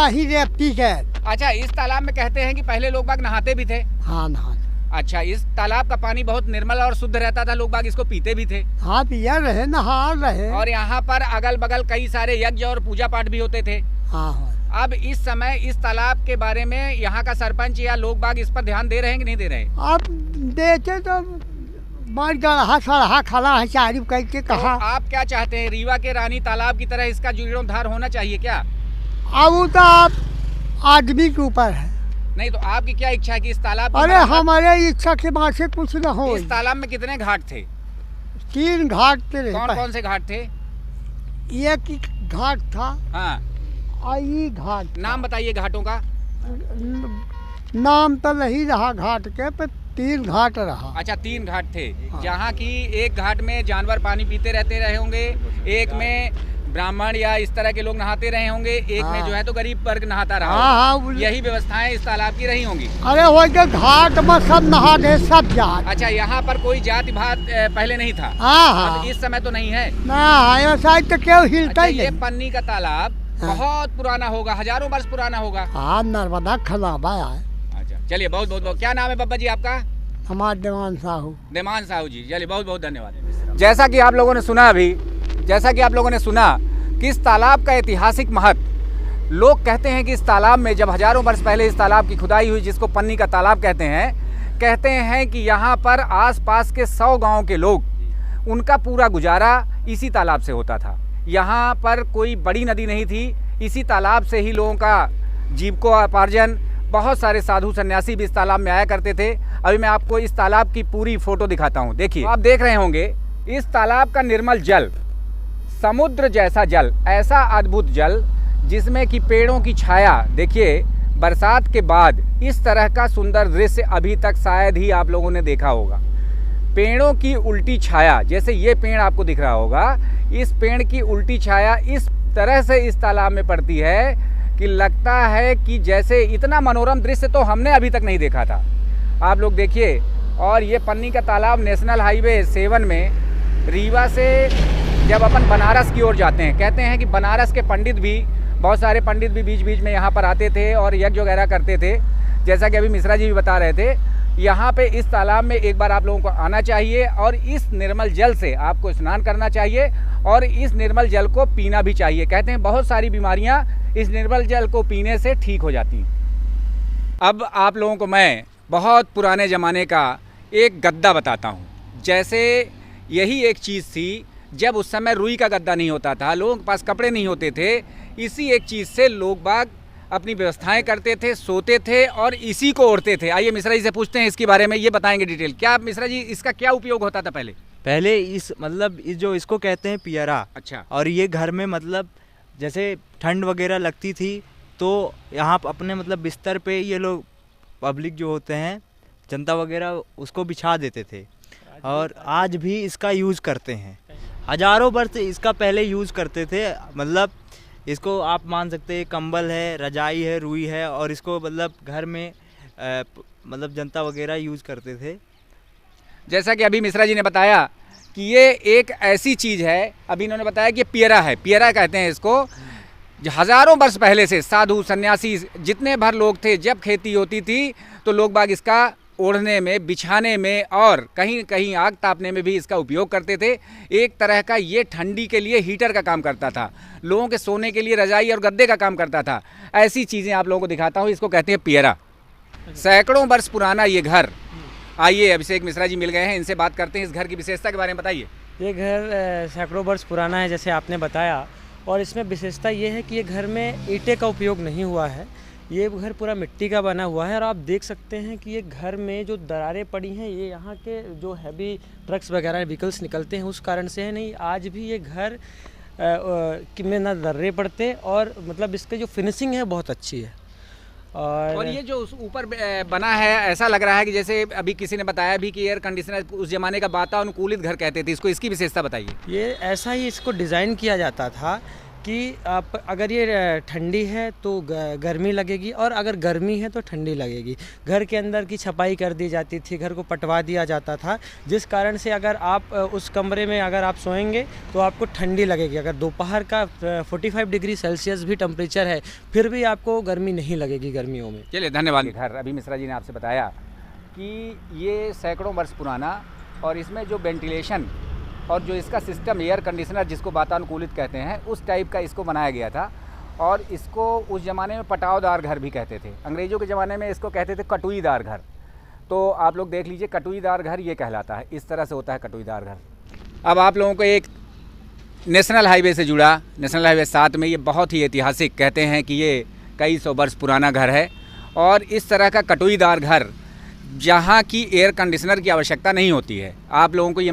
ही रेपटी के। अच्छा, इस तालाब में कहते हैं कि पहले लोग बाग नहाते भी थे। हाँ नहा। अच्छा, इस तालाब का पानी बहुत निर्मल और शुद्ध रहता था, लोग बाग इसको पीते भी थे। हाँ पिया रहे, नहा रहे। और यहाँ पर अगल बगल कई सारे यज्ञ और पूजा पाठ भी होते थे। हाँ हाँ। अब इस समय इस तालाब के बारे में यहाँ का सरपंच या लोग बाग इस पर ध्यान दे रहे हैं कि नहीं दे रहे हैं? अब देखे तो मार गढ़ा सड़हा खड़ा है चारू करके कहा। तो आप क्या चाहते हैं, रीवा के रानी तालाब की तरह इसका जीर्णोद्धार होना चाहिए क्या? अब वो तो आप आदमी के ऊपर है। नहीं तो आपकी क्या इच्छा है कि इस तालाब की अरे हमारे इच्छा के बाद से कुछ न हो। इस तालाब में कितने घाट थे? 3 घाट थे। कौन कौन से घाट थे? एक ही घाट था। हाँ, और ये घाट। नाम बताइए घाटों का। नाम तो नहीं रहा घाट के, पर 3 घाट रहा। अच्छा, 3 घाट थे। हाँ। जहाँ की एक घाट में जानवर पानी पीते रहते रहे होंगे, एक में ब्राह्मण या इस तरह के लोग नहाते रहे होंगे, एक में जो है तो गरीब वर्ग नहाता रहा। हाँ, यही व्यवस्थाएं इस तालाब की रही होंगी। अरे वो के घाट में सब नहा दे, सब जात। अच्छा, यहाँ पर कोई जाति भात पहले नहीं था? हाँ हाँ। अब इस समय तो नहीं है ना, ऐसा तो क्यों हिलता अच्छा, ही ये नहीं। पन्नी का तालाब बहुत पुराना होगा, हजारों वर्ष पुराना होगा। हाँ, नर्मदा खलाबा है। अच्छा, चलिए बहुत बहुत क्या नाम है बाबा जी आपका? हमारे देवान साहू। देमान साहू जी, चलिए बहुत बहुत धन्यवाद। जैसा कि आप लोगों ने सुना अभी, जैसा कि आप लोगों ने सुना कि इस तालाब का ऐतिहासिक महत्व, लोग कहते हैं कि इस तालाब में जब हजारों वर्ष पहले इस तालाब की खुदाई हुई, जिसको पन्नी का तालाब कहते हैं कि यहाँ पर आसपास के 100 गांव के लोग, उनका पूरा गुजारा इसी तालाब से होता था। यहाँ पर कोई बड़ी नदी नहीं थी, इसी तालाब से ही लोगों का जीविकोपार्जन। बहुत सारे साधु सन्यासी भी इस तालाब में आया करते थे। अभी मैं आपको इस तालाब की पूरी फोटो दिखाता हूँ। देखिए, आप देख रहे होंगे इस तालाब का निर्मल जल, समुद्र जैसा जल, ऐसा अद्भुत जल जिसमें कि पेड़ों की छाया। देखिए, बरसात के बाद इस तरह का सुंदर दृश्य अभी तक शायद ही आप लोगों ने देखा होगा। पेड़ों की उल्टी छाया, जैसे ये पेड़ आपको दिख रहा होगा, इस पेड़ की उल्टी छाया इस तरह से इस तालाब में पड़ती है कि लगता है कि जैसे इतना मनोरम दृश्य तो हमने अभी तक नहीं देखा था। आप लोग देखिए। और ये पन्नी का तालाब नेशनल हाईवे 7 में रीवा से जब अपन बनारस की ओर जाते हैं, कहते हैं कि बनारस के पंडित भी, बहुत सारे पंडित भी बीच बीच में यहाँ पर आते थे और यज्ञ वगैरह करते थे। जैसा कि अभी मिश्रा जी भी बता रहे थे, यहाँ पे इस तालाब में एक बार आप लोगों को आना चाहिए और इस निर्मल जल से आपको स्नान करना चाहिए और इस निर्मल जल को पीना भी चाहिए। कहते हैं बहुत सारी बीमारियाँ इस निर्मल जल को पीने से ठीक हो जाती हैं। अब आप लोगों को मैं बहुत पुराने ज़माने का एक गद्दा बताता हूँ। जैसे यही एक चीज़ थी, जब उस समय रुई का गद्दा नहीं होता था, लोगों के पास कपड़े नहीं होते थे, इसी एक चीज़ से लोग बाग अपनी व्यवस्थाएं करते थे, सोते थे और इसी को ओढ़ते थे। आइए मिश्रा जी से पूछते हैं इसके बारे में, ये बताएंगे डिटेल। क्या मिश्रा जी, इसका क्या उपयोग होता था पहले? पहले इस मतलब इस जो इसको कहते हैं पियरा। अच्छा। और ये घर में मतलब जैसे ठंड वगैरह लगती थी तो यहाँ अपने मतलब बिस्तर पे ये लोग पब्लिक जो होते हैं, जनता वगैरह, उसको बिछा देते थे और आज भी इसका यूज़ करते हैं। हजारों वर्ष इसका पहले यूज़ करते थे। मतलब इसको आप मान सकते हैं कंबल है, रजाई है, रुई है और इसको मतलब घर में मतलब जनता वगैरह यूज़ करते थे। जैसा कि अभी मिश्रा जी ने बताया कि ये एक ऐसी चीज़ है, अभी इन्होंने बताया कि ये पियरा है, पियरा कहते हैं इसको। हजारों वर्ष पहले से साधु सन्यासी जितने भर लोग थे, जब खेती होती थी तो लोग बाग इसका ओढ़ने में, बिछाने में और कहीं कहीं आग तापने में भी इसका उपयोग करते थे। एक तरह का ये ठंडी के लिए हीटर का काम करता था, लोगों के सोने के लिए रजाई और गद्दे का काम करता था। ऐसी चीज़ें आप लोगों को दिखाता हूँ, इसको कहते हैं पियरा। सैकड़ों वर्ष पुराना ये घर। आइए अभिषेक मिश्रा जी मिल गए हैं, इनसे बात करते हैं, इस घर की विशेषता के बारे में बताइए। ये घर सैकड़ों वर्ष पुराना है जैसे आपने बताया, और इसमें विशेषता ये है कि ये घर में ईंटें का उपयोग नहीं हुआ है, ये घर पूरा मिट्टी का बना हुआ है। और आप देख सकते हैं कि ये घर में जो दरारें पड़ी हैं, ये यहाँ के जो हैवी ट्रक्स वगैरह व्हीकल्स निकलते हैं उस कारण से है। नहीं, आज भी ये घर में ना दर्रे पड़ते और मतलब इसके जो फिनिशिंग है बहुत अच्छी है। और ये जो ऊपर बना है, ऐसा लग रहा है कि जैसे अभी किसी ने बताया भी कि एयर कंडीशनर, उस जमाने का वातानुकूलित घर कहते थे इसको, इसकी विशेषता बताइए। ये ऐसा ही इसको डिज़ाइन किया जाता था कि आप अगर ये ठंडी है तो गर्मी लगेगी, और अगर गर्मी है तो ठंडी लगेगी। घर के अंदर की छपाई कर दी जाती थी, घर को पटवा दिया जाता था, जिस कारण से अगर आप उस कमरे में अगर आप सोएंगे तो आपको ठंडी लगेगी। अगर दोपहर का 45 डिग्री सेल्सियस भी टेम्परेचर है फिर भी आपको गर्मी नहीं लगेगी गर्मियों में। चलिए धन्यवाद। घर अभी मिश्रा जी ने आपसे बताया कि ये सैकड़ों वर्ष पुराना, और इसमें जो वेंटिलेशन और जो इसका सिस्टम एयर कंडीशनर जिसको वातानुकूलित कहते हैं उस टाइप का इसको बनाया गया था। और इसको उस ज़माने में पटावदार घर भी कहते थे, अंग्रेज़ों के ज़माने में इसको कहते थे कटुईदार घर। तो आप लोग देख लीजिए, कटुईदार घर ये कहलाता है, इस तरह से होता है कटुईदार घर। अब आप लोगों को एक नेशनल हाईवे से जुड़ा, नेशनल हाईवे 7 में ये बहुत ही ऐतिहासिक, कहते हैं कि ये कई सौ वर्ष पुराना घर है। और इस तरह का कटुईदार घर जहाँ की एयर कंडीशनर की आवश्यकता नहीं होती है। आप लोगों को ये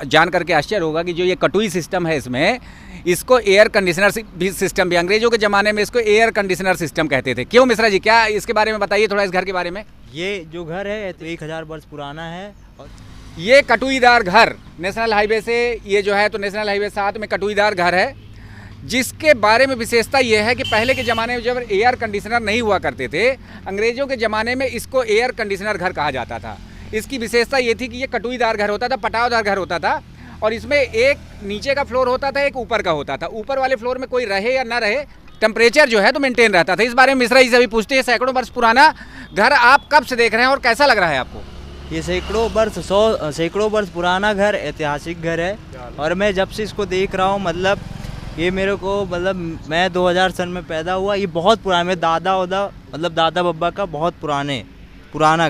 जान करके आश्चर्य होगा कि जो ये कटुई सिस्टम है इसमें, इसको एयर कंडीशनर भी सिस्टम भी, अंग्रेज़ों के ज़माने में इसको एयर कंडीशनर सिस्टम कहते थे। क्यों मिश्रा जी, क्या इसके बारे में बताइए थोड़ा, इस घर के बारे में। ये जो घर है तो 1000 वर्ष पुराना है। और ये कटुईदार घर नेशनल हाईवे से ये जो है तो नेशनल हाईवे 7 में कटुईदार घर है, जिसके बारे में विशेषता ये है कि पहले के ज़माने में जब एयर कंडीशनर नहीं हुआ करते थे, अंग्रेज़ों के ज़माने में इसको एयर कंडीशनर घर कहा जाता था। इसकी विशेषता ये थी कि ये कटुईदार घर होता था, पटावदार घर होता था, और इसमें एक नीचे का फ्लोर होता था, एक ऊपर का होता था। ऊपर वाले फ्लोर में कोई रहे या ना रहे, टेम्परेचर जो है तो मेंटेन रहता था। इस बारे में मिश्रा जी से भी पूछते हैं। सैकड़ों वर्ष पुराना घर आप कब से देख रहे हैं और कैसा लग रहा है आपको? ये सैकड़ों वर्ष पुराना घर, ऐतिहासिक घर है। और मैं जब से इसको देख रहा हूँ, मतलब ये मेरे को, मतलब मैं 2000 सन में पैदा हुआ, ये बहुत पुराना, मेरे दादा बब्बा का बहुत पुराना